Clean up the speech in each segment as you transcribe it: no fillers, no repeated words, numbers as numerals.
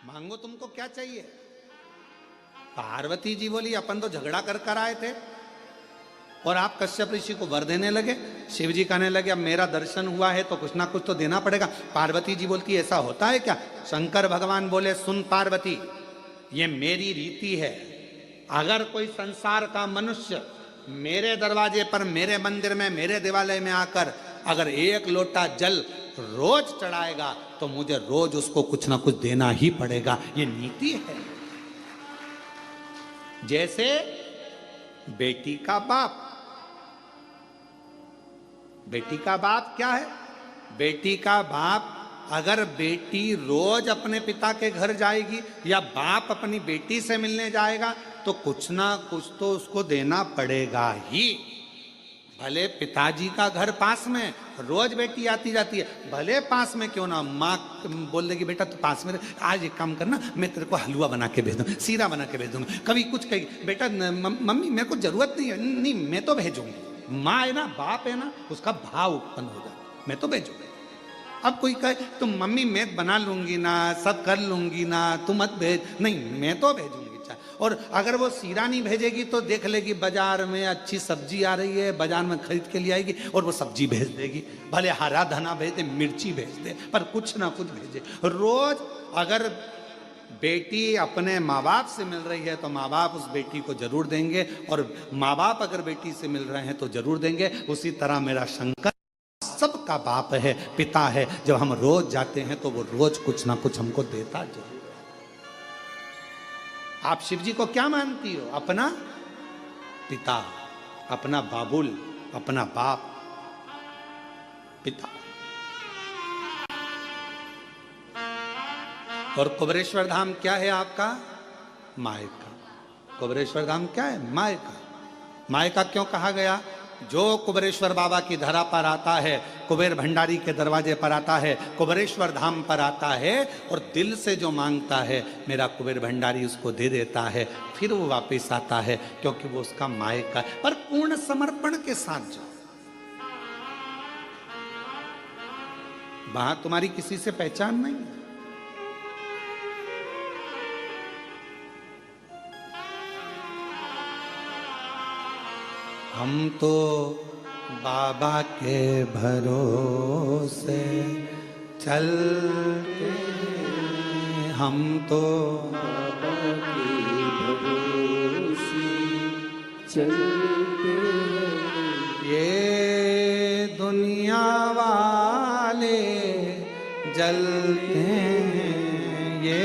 मांगो तुमको क्या चाहिए। पार्वती जी बोली अपन तो झगड़ा कर कर आए थे और आप कश्यप ऋषि को वर देने लगे। शिव जी कहने लगे अब मेरा दर्शन हुआ है तो कुछ ना कुछ तो देना पड़ेगा। पार्वती जी बोलती ऐसा होता है क्या। शंकर भगवान बोले सुन पार्वती, ये मेरी रीति है। अगर कोई संसार का मनुष्य मेरे दरवाजे पर, मेरे मंदिर में, मेरे देवालय में आकर अगर एक लोटा जल रोज चढ़ाएगा तो मुझे रोज उसको कुछ ना कुछ देना ही पड़ेगा। ये नीति है। जैसे बेटी का बाप, बेटी का बाप क्या है। बेटी का बाप, अगर बेटी रोज अपने पिता के घर जाएगी या बाप अपनी बेटी से मिलने जाएगा तो कुछ ना कुछ तो उसको देना पड़ेगा ही। भले पिताजी का घर पास में, रोज बेटी आती जाती है, भले पास में क्यों ना, माँ बोल देगी बेटा तो पास में आज एक काम करना, मैं तेरे को हलवा बना के भेज दूँ, सीरा बना के भेज दूंगा। कभी कुछ कहेगी बेटा मम्मी मेरे को जरूरत नहीं है, नहीं मैं तो भेजूंगी। माँ है ना, बाप है ना, उसका भाव उत्पन्न हो जाता, मैं तो भेजूंगी। अब कोई कहे तुम मम्मी मैं बना लूंगी ना, सब कर लूंगी ना, तुम मत भेज, नहीं मैं तो भेजूंगी। और अगर वो सीरा नहीं भेजेगी तो देख लेगी बाजार में अच्छी सब्जी आ रही है, बाजार में खरीद के लिए आएगी और वो सब्जी भेज देगी। भले हरा धना भेज दे, मिर्ची भेज दे, पर कुछ ना कुछ भेजे। रोज अगर बेटी अपने माँ बाप से मिल रही है तो माँ बाप उस बेटी को जरूर देंगे, और माँ बाप अगर बेटी से मिल रहे हैं तो जरूर देंगे। उसी तरह मेरा शंकर सबका बाप है, पिता है। जब हम रोज जाते हैं तो वो रोज कुछ ना कुछ हमको देता जरूर। आप शिव जी को क्या मानती हो। अपना पिता, अपना बाबुल, अपना बाप, पिता। और कुबेरेश्वर धाम क्या है आपका, मायका। कुबेरेश्वर धाम क्या है, मायका। मायका क्यों कहा गया। जो कुबेरेश्वर बाबा की धरा पर आता है, कुबेर भंडारी के दरवाजे पर आता है, कुबेरेश्वर धाम पर आता है और दिल से जो मांगता है मेरा कुबेर भंडारी उसको दे देता है, फिर वो वापस आता है, क्योंकि वो उसका मायका है। पर पूर्ण समर्पण के साथ जाओ। वहां तुम्हारी किसी से पहचान नहीं है। हम तो बाबा के भरोसे चलते, हम तो बाबा के भरोसे चलते, ये दुनिया वाले जलते हैं, ये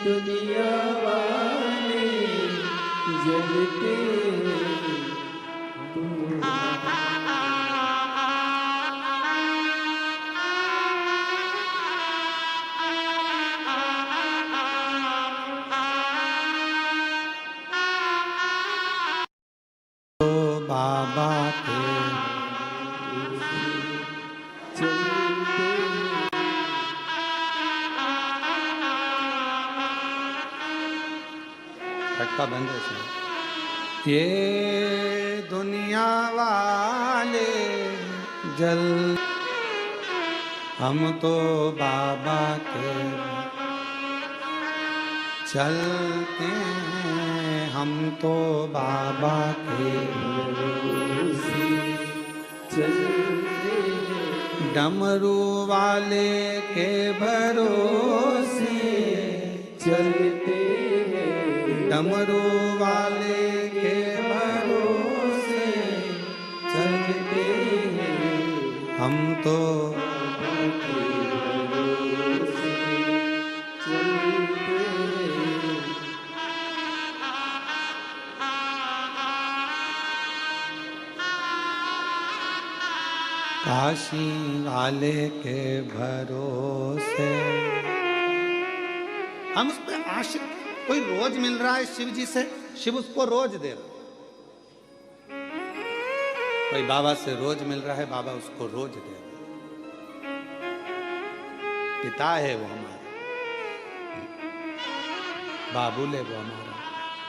दुनिया वाले जलते हैं। बाबा के खटका बंद है। ये दुनिया वाले जल, हम तो बाबा के चलते हैं, हम तो बाबा के भरोसे चलते हैं, डमरू वाले के भरोसे चलते हैं, डमरू वाले के भरोसे चलते हैं, हम तो बाबा के भरोसे चलते हैं। काशी वाले के भरोसे। हम उस पर आशिक, कोई रोज मिल रहा है शिव जी से, शिव उसको रोज दे रहा। कोई बाबा से रोज मिल रहा है, बाबा उसको रोज दे रहा। पिता है वो हमारा, बाबुल है वो हमारा।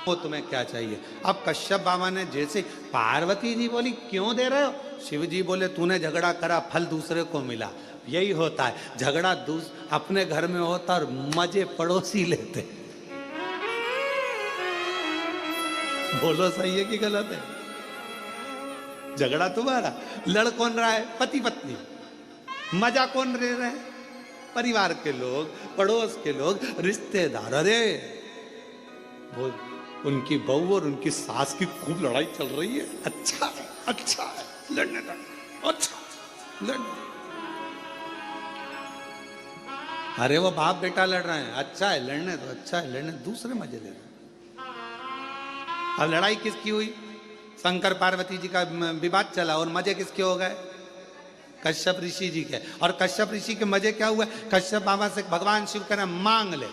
वो तुम्हें क्या चाहिए। अब कश्यप बाबा ने जैसे, पार्वती जी बोली क्यों दे रहे हो, शिव जी बोले तूने झगड़ा करा, फल दूसरे को मिला। यही होता है, झगड़ा अपने घर में होता और मजे पड़ोसी लेते। बोलो सही है कि गलत है? झगड़ा तुम्हारा, लड़ कौन रहा है? पति पत्नी। मजा कौन ले रहे हैं? परिवार के लोग, पड़ोस के लोग, रिश्तेदार। अरे वो उनकी बहू और उनकी सास की खूब लड़ाई चल रही है। अच्छा है, अच्छा है, लड़ने दो, अच्छा लड़ने। अरे वो बाप बेटा लड़ रहे हैं, अच्छा है लड़ने दो, अच्छा है लड़ने, दूसरे मजे ले रहे हैं। अब लड़ाई किसकी हुई? शंकर पार्वती जी का विवाद चला और मजे किसके हो गए? कश्यप ऋषि जी के। और कश्यप ऋषि के मजे क्या हुआ? कश्यप बाबा से भगवान शिव कह रहे मांग ले।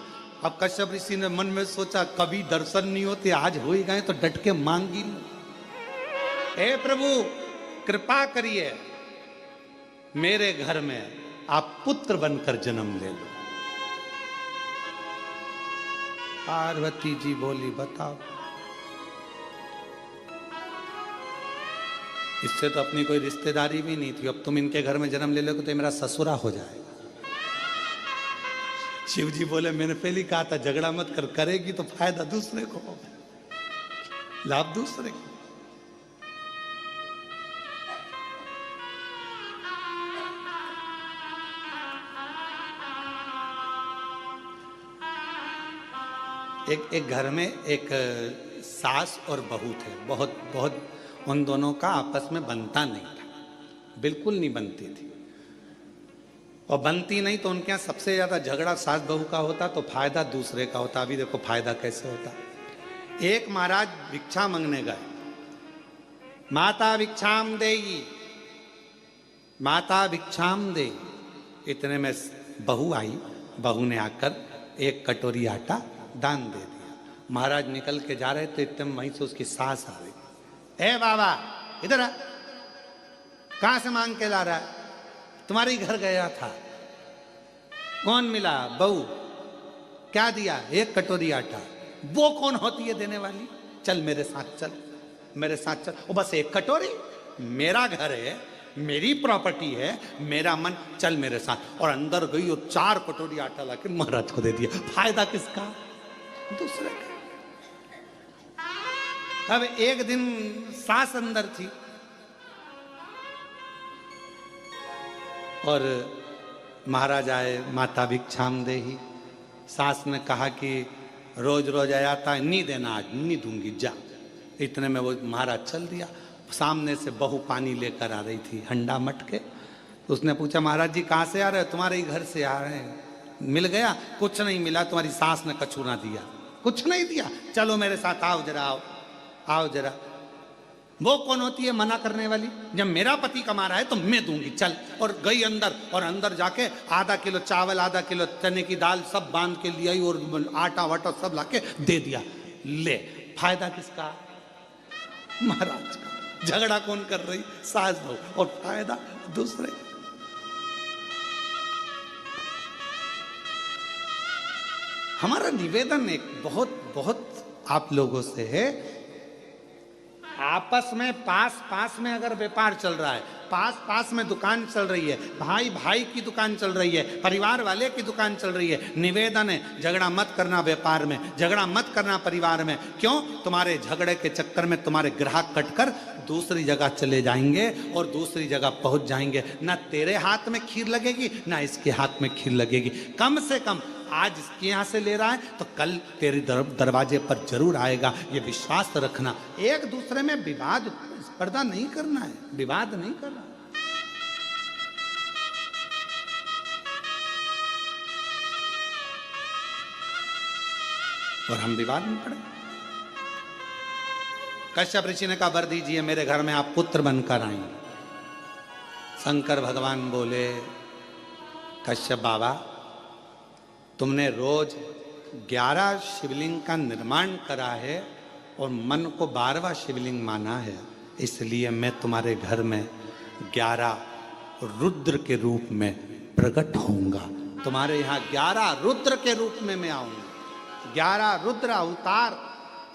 अब कश्यप ऋषि ने मन में सोचा कभी दर्शन नहीं होते, आज हो ही गए तो डट के मांगी लूं। हे प्रभु कृपा करिए, मेरे घर में आप पुत्र बनकर जन्म ले लो। पार्वती जी बोली बताओ, इससे तो अपनी कोई रिश्तेदारी भी नहीं थी, अब तुम इनके घर में जन्म ले लोगे तो मेरा ससुरा हो जाएगा। शिव जी बोले मैंने पहले कहा था झगड़ा मत कर, करेगी तो फायदा दूसरे को होगा, लाभ दूसरे को। एक घर में एक सास और बहू थे, बहुत उन दोनों का आपस में बनता नहीं था, बिल्कुल नहीं बनती थी। और बनती नहीं तो उनके यहाँ सबसे ज्यादा झगड़ा सास बहू का होता तो फायदा दूसरे का होता। अभी देखो फायदा कैसे होता। एक महाराज भिक्षा मांगने गए, माता भिक्षाम देगी, माता भिक्षाम दे। इतने में बहू आई, बहू ने आकर एक कटोरी आटा दान दे दिया। महाराज निकल के जा रहे तो इतने वहीं से उसकी सास आ गई। ए बाबा इधर आ, कहां से मांग के ला रहा है? तुम्हारे घर गया था। कौन मिला? बहू। क्या दिया? एक कटोरी आटा। वो कौन होती है देने वाली? चल मेरे साथ चल, मेरे साथ चल। वो बस एक कटोरी? मेरा घर है, मेरी प्रॉपर्टी है, मेरा मन, चल मेरे साथ। और अंदर गई और 4 कटोरी आटा लाके महाराज को दे दिया। फायदा किसका? दूसरे का। अब एक दिन सास अंदर थी और महाराज आए, माता भिक्षाम देही। सास ने कहा कि रोज रोज आया था, नहीं देना, आज नहीं दूंगी, जा। इतने में वो महाराज चल दिया। सामने से बहू पानी लेकर आ रही थी, हंडा मटके। तो उसने पूछा महाराज जी कहाँ से आ रहे हो? तुम्हारे ही घर से आ रहे हैं। मिल गया? कुछ नहीं मिला, तुम्हारी सास ने कछू ना दिया। कुछ नहीं दिया? चलो मेरे साथ आओ जरा, आओ आओ जरा। वो कौन होती है मना करने वाली? जब मेरा पति कमा रहा है तो मैं दूंगी, चल। और गई अंदर, और अंदर जाके आधा किलो चावल, आधा किलो चने की दाल सब बांध के लिए आई और आटा वाटा सब लाके दे दिया। ले, फायदा किसका? महाराज का। झगड़ा कौन कर रही? सास बहू। और फायदा दूसरे। हमारा निवेदन एक बहुत आप लोगों से है, आपस में पास में अगर व्यापार चल रहा है, पास में दुकान चल रही है, भाई की दुकान चल रही है, परिवार वाले की दुकान चल रही है, निवेदन है झगड़ा मत करना व्यापार में, झगड़ा मत करना परिवार में। क्यों? तुम्हारे झगड़े के चक्कर में तुम्हारे ग्राहक कटकर दूसरी जगह चले जाएंगे और दूसरी जगह पहुंच जाएंगे। ना तेरे हाथ में खीर लगेगी, ना इसके हाथ में खीर लगेगी। कम से कम आज इसके यहाँ से ले रहा है तो कल तेरे दरवाजे पर जरूर आएगा, ये विश्वास रखना। एक दूसरे में विवाद स्पर्धा नहीं करना है, विवाद नहीं करना। और हम विवाद में पड़े। कश्यप ऋषि ने कहा वर दीजिए, मेरे घर में आप पुत्र बनकर आएंगे। शंकर भगवान बोले कश्यप बाबा, तुमने रोज 11 शिवलिंग का निर्माण करा है और मन को 12वां शिवलिंग माना है, इसलिए मैं तुम्हारे घर में 11 रुद्र के रूप में प्रकट होऊंगा। तुम्हारे यहाँ 11 रुद्र के रूप में मैं आऊंगा। 11 रुद्र अवतार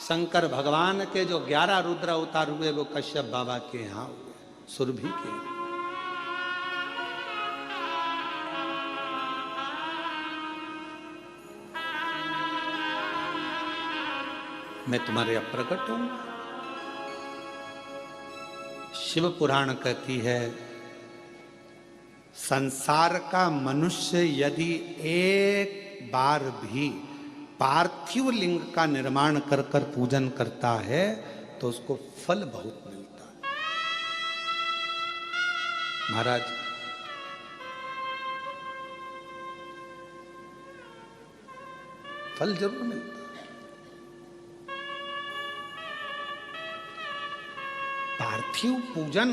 शंकर भगवान के जो 11 रुद्र अवतार हुए वो कश्यप बाबा के यहाँ हुए, सुरभि के। मैं तुम्हारे अप्रकट हूं। शिव पुराण कहती है, संसार का मनुष्य यदि एक बार भी पार्थिव लिंग का निर्माण कर कर पूजन करता है तो उसको फल बहुत मिलता है। महाराज, फल जरूर मिलता है। पार्थिव पूजन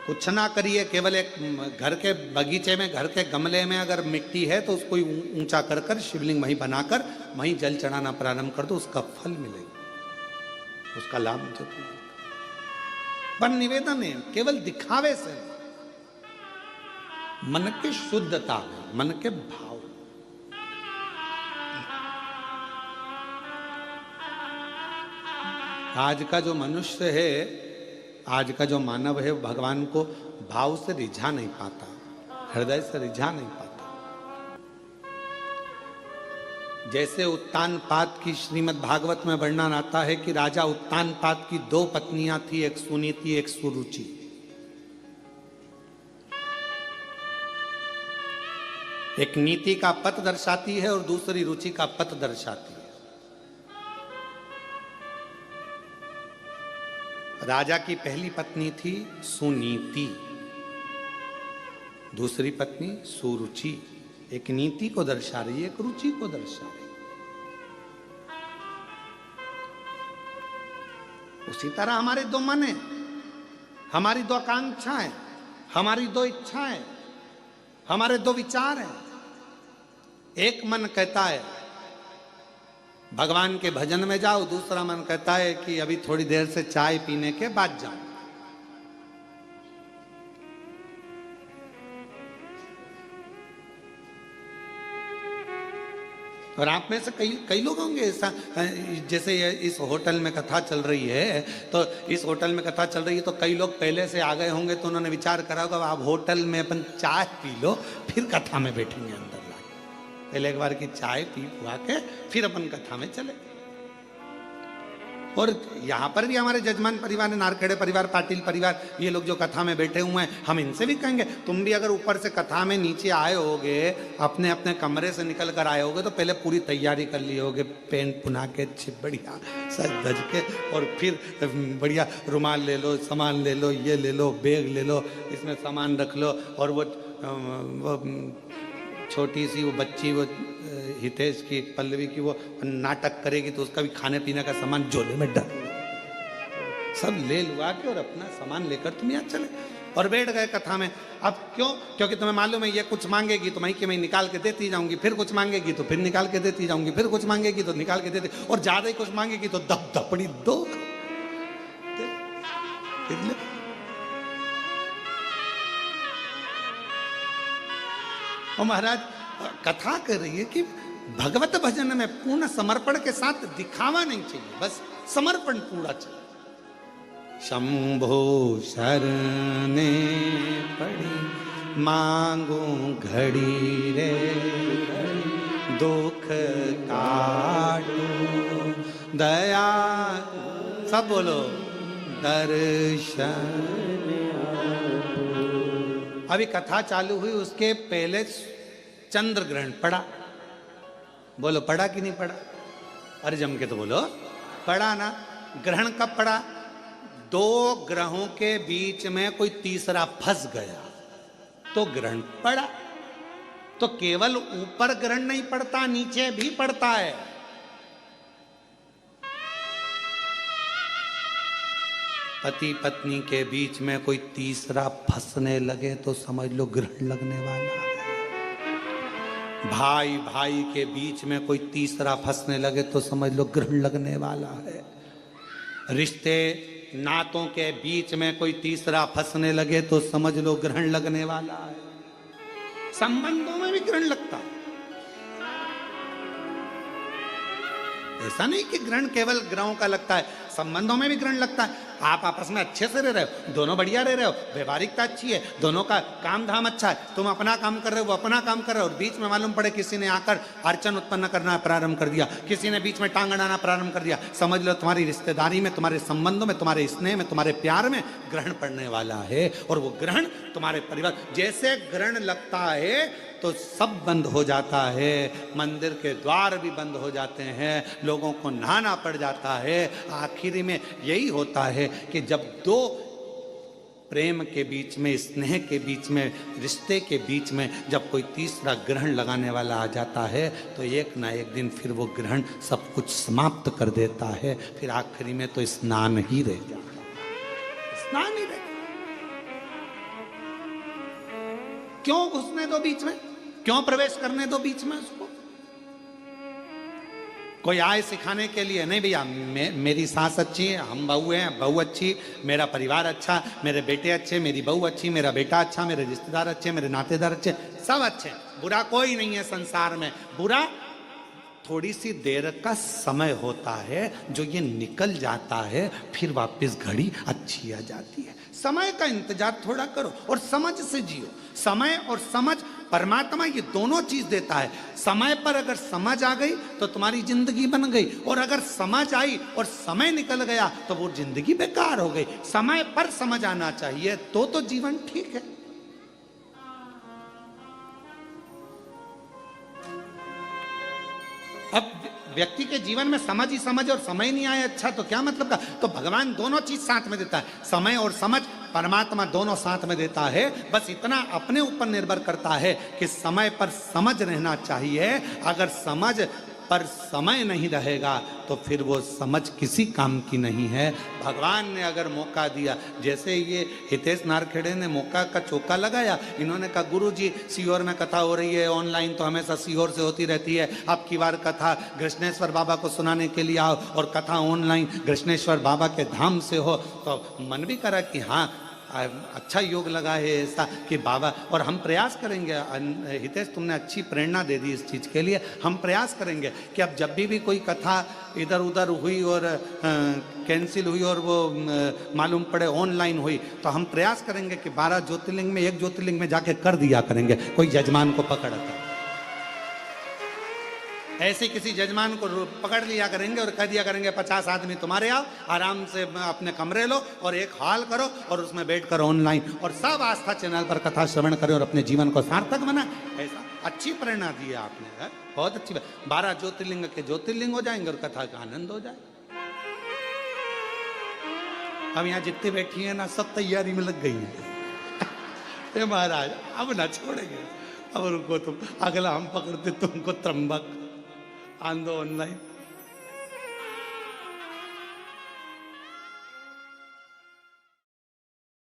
कुछ ना करिए, केवल एक घर के बगीचे में, घर के गमले में अगर मिट्टी है तो उसको ऊंचा कर कर शिवलिंग वहीं बनाकर वहीं जल चढ़ाना प्रारंभ कर दो, उसका फल मिलेगा, उसका लाभ जरूर मिलेगा। पर निवेदन है केवल दिखावे से, मन की शुद्धता में, मन के भाव। आज का जो मनुष्य है, आज का जो मानव है, भगवान को भाव से रिझा नहीं पाता, हृदय से रिझा नहीं पाता। जैसे उत्तानपाद की श्रीमद् भागवत में वर्णन आता है कि राजा उत्तानपाद की 2 पत्नियां थी, एक सुनीति एक सुरुचि। एक नीति का पथ दर्शाती है और दूसरी रुचि का पथ दर्शाती है। राजा की पहली पत्नी थी सुनीति, दूसरी पत्नी सुरुचि। एक नीति को दर्शा रही है, एक रुचि को दर्शा रही है। उसी तरह हमारे 2 मन है, हमारी 2 आकांक्षाएं, हमारी 2 इच्छाएं, हमारे 2 विचार हैं। एक मन कहता है भगवान के भजन में जाओ, दूसरा मन कहता है कि अभी थोड़ी देर से चाय पीने के बाद जाऊं। और आप में से कई लोग होंगे ऐसा, जैसे इस होटल में कथा चल रही है, तो इस होटल में कथा चल रही है तो कई लोग पहले से आ गए होंगे, तो उन्होंने विचार करा होगा आप होटल में अपन चाय पी लो, फिर कथा में बैठेंगे अंदर। पहले एक बार की चाय पी हुआ के फिर अपन कथा में चले। और यहां पर भी हमारे जजमान परिवार, नारखेड़े परिवार, पाटिल परिवार, ये लोग जो कथा में बैठे हुए हैं, हम इनसे भी कहेंगे तुम भी अगर ऊपर से कथा में नीचे आए होगे, अपने अपने कमरे से निकल कर आए होगे, तो पहले पूरी तैयारी कर ली होगे, पेंट पुना के बढ़िया सज धज के, और फिर बढ़िया रुमाल ले लो, सामान ले लो, ये ले लो, बैग ले लो, इसमें सामान रख लो। और वो छोटी सी वो बच्ची, वो हितेश की, पल्लवी की, वो नाटक करेगी तो उसका भी खाने पीने का सामान झोले में डाल, सब ले लुआ के और अपना सामान लेकर तुम यहाँ चले और बैठ गए कथा में। अब क्यों? क्योंकि तुम्हें मालूम है ये कुछ मांगेगी तो मैं कि मैं निकाल के देती जाऊंगी, फिर कुछ मांगेगी तो फिर निकाल के देती जाऊंगी, फिर कुछ मांगेगी तो निकाल के देती, और ज्यादा ही कुछ मांगेगी तो दब दपड़ी दो। और महाराज कथा कर रही है कि भगवत भजन में पूर्ण समर्पण के साथ दिखावा नहीं चाहिए, बस समर्पण पूरा चाहिए। शंभो शरणे पड़ी मांगू घड़ी रे, दुख काटो दया, सब बोलो दर्शन। अभी कथा चालू हुई, उसके पहले चंद्र ग्रहण पड़ा। बोलो पड़ा कि नहीं पड़ा? अरे जम के तो बोलो पड़ा ना। ग्रहण कब पड़ा? 2 ग्रहों के बीच में कोई तीसरा फंस गया तो ग्रहण पड़ा। तो केवल ऊपर ग्रहण नहीं पड़ता, नीचे भी पड़ता है। पति पत्नी के बीच में कोई तीसरा फंसने लगे तो समझ लो ग्रहण लगने वाला है। भाई भाई के बीच में कोई तीसरा फंसने लगे तो समझ लो ग्रहण लगने वाला है। रिश्ते नातों के बीच में कोई तीसरा फंसने लगे तो समझ लो ग्रहण लगने वाला है। संबंधों में भी ग्रहण लगता है। ऐसा नहीं कि ग्रहण केवल ग्रहों का लगता है, संबंधों में भी ग्रहण लगता है। आप आपस में अच्छे से रह रहे हो, दोनों बढ़िया रह रहे हो, व्यवहारिकता अच्छी है, दोनों का काम धाम अच्छा है, तुम अपना काम कर रहे हो, वो अपना काम कर रहे हो, और बीच में मालूम पड़े किसी ने आकर अड़चन उत्पन्न करना प्रारंभ कर दिया, किसी ने बीच में टांग अड़ाना प्रारंभ कर दिया, समझ लो तुम्हारी रिश्तेदारी में, तुम्हारे संबंधों में, तुम्हारे स्नेह में, तुम्हारे प्यार में ग्रहण पड़ने वाला है। और वो ग्रहण तुम्हारे परिवार, जैसे ग्रहण लगता है तो सब बंद हो जाता है, मंदिर के द्वार भी बंद हो जाते हैं, लोगों को नहाना पड़ जाता है। आखिरी में यही होता है कि जब दो प्रेम के बीच में, स्नेह के बीच में, रिश्ते के बीच में जब कोई तीसरा ग्रहण लगाने वाला आ जाता है तो एक ना एक दिन फिर वो ग्रहण सब कुछ समाप्त कर देता है। फिर आखिरी में तो स्नान ही रह जाता है, स्नान ही रह। क्यों घुसने दो बीच में, क्यों प्रवेश करने दो बीच में उसको? कोई आए सिखाने के लिए नहीं, भैया मेरी सास अच्छी है, हम बहू हैं, बहू अच्छी, मेरा परिवार अच्छा, मेरे बेटे अच्छे, मेरी बहू अच्छी, मेरा बेटा अच्छा, मेरे रिश्तेदार अच्छे, मेरे नातेदार अच्छे, सब अच्छे, बुरा कोई नहीं है संसार में। बुरा थोड़ी सी देर का समय होता है जो ये निकल जाता है, फिर वापस घड़ी अच्छी आ जाती है। समय का इंतजार थोड़ा करो और समझ से जियो। समय और समझ, परमात्मा ये दोनों चीज देता है। समय पर अगर समझ आ गई तो तुम्हारी जिंदगी बन गई, और अगर समझ आई और समय निकल गया तो वो जिंदगी बेकार हो गई। समय पर समझ आना चाहिए तो जीवन ठीक है। अब व्यक्ति के जीवन में समझ ही समझ और समय नहीं आए अच्छा तो क्या मतलब का? तो भगवान दोनों चीज साथ में देता है, समय और समझ, परमात्मा दोनों साथ में देता है। बस इतना अपने ऊपर निर्भर करता है कि समय पर समझ रहना चाहिए। अगर समझ पर समय नहीं रहेगा तो फिर वो समझ किसी काम की नहीं है। भगवान ने अगर मौका दिया, जैसे ये हितेश नारखेड़े ने मौका का चौका लगाया, इन्होंने कहा गुरुजी सीहोर में कथा हो रही है ऑनलाइन, तो हमेशा सीहोर से होती रहती है, अब की बार कथा कृष्णेश्वर बाबा को सुनाने के लिए आओ और कथा ऑनलाइन कृष्णेश्वर बाबा के धाम से हो। तो मन भी करा कि हाँ अच्छा योग लगा है ऐसा कि बाबा, और हम प्रयास करेंगे। हितेश तुमने अच्छी प्रेरणा दे दी इस चीज़ के लिए। हम प्रयास करेंगे कि अब जब भी कोई कथा इधर उधर हुई और कैंसिल हुई और वो मालूम पड़े ऑनलाइन हुई, तो हम प्रयास करेंगे कि 12 ज्योतिर्लिंग में एक ज्योतिर्लिंग में जाके कर दिया करेंगे, कोई जजमान को पकड़ कर ऐसे किसी जजमान को पकड़ लिया करेंगे और कह दिया करेंगे 50 आदमी तुम्हारे आओ, आराम से अपने कमरे लो और एक हॉल करो और उसमें बैठकर ऑनलाइन और सब आस्था चैनल पर कथा श्रवण करें और अपने जीवन को सार्थक बनाए। ऐसा अच्छी प्रेरणा दी है आपने, है बहुत अच्छी बात। 12 ज्योतिर्लिंग के ज्योतिर्लिंग हो जाएंगे और कथा का आनंद हो जाए। अब यहाँ जितनी बैठी है ना सब तैयारी में लग गई है महाराज, अब ना छोड़ेंगे, अब रुको तुम, अगला हम पकड़ते तुमको त्रंबक आंदो ऑनलाइन।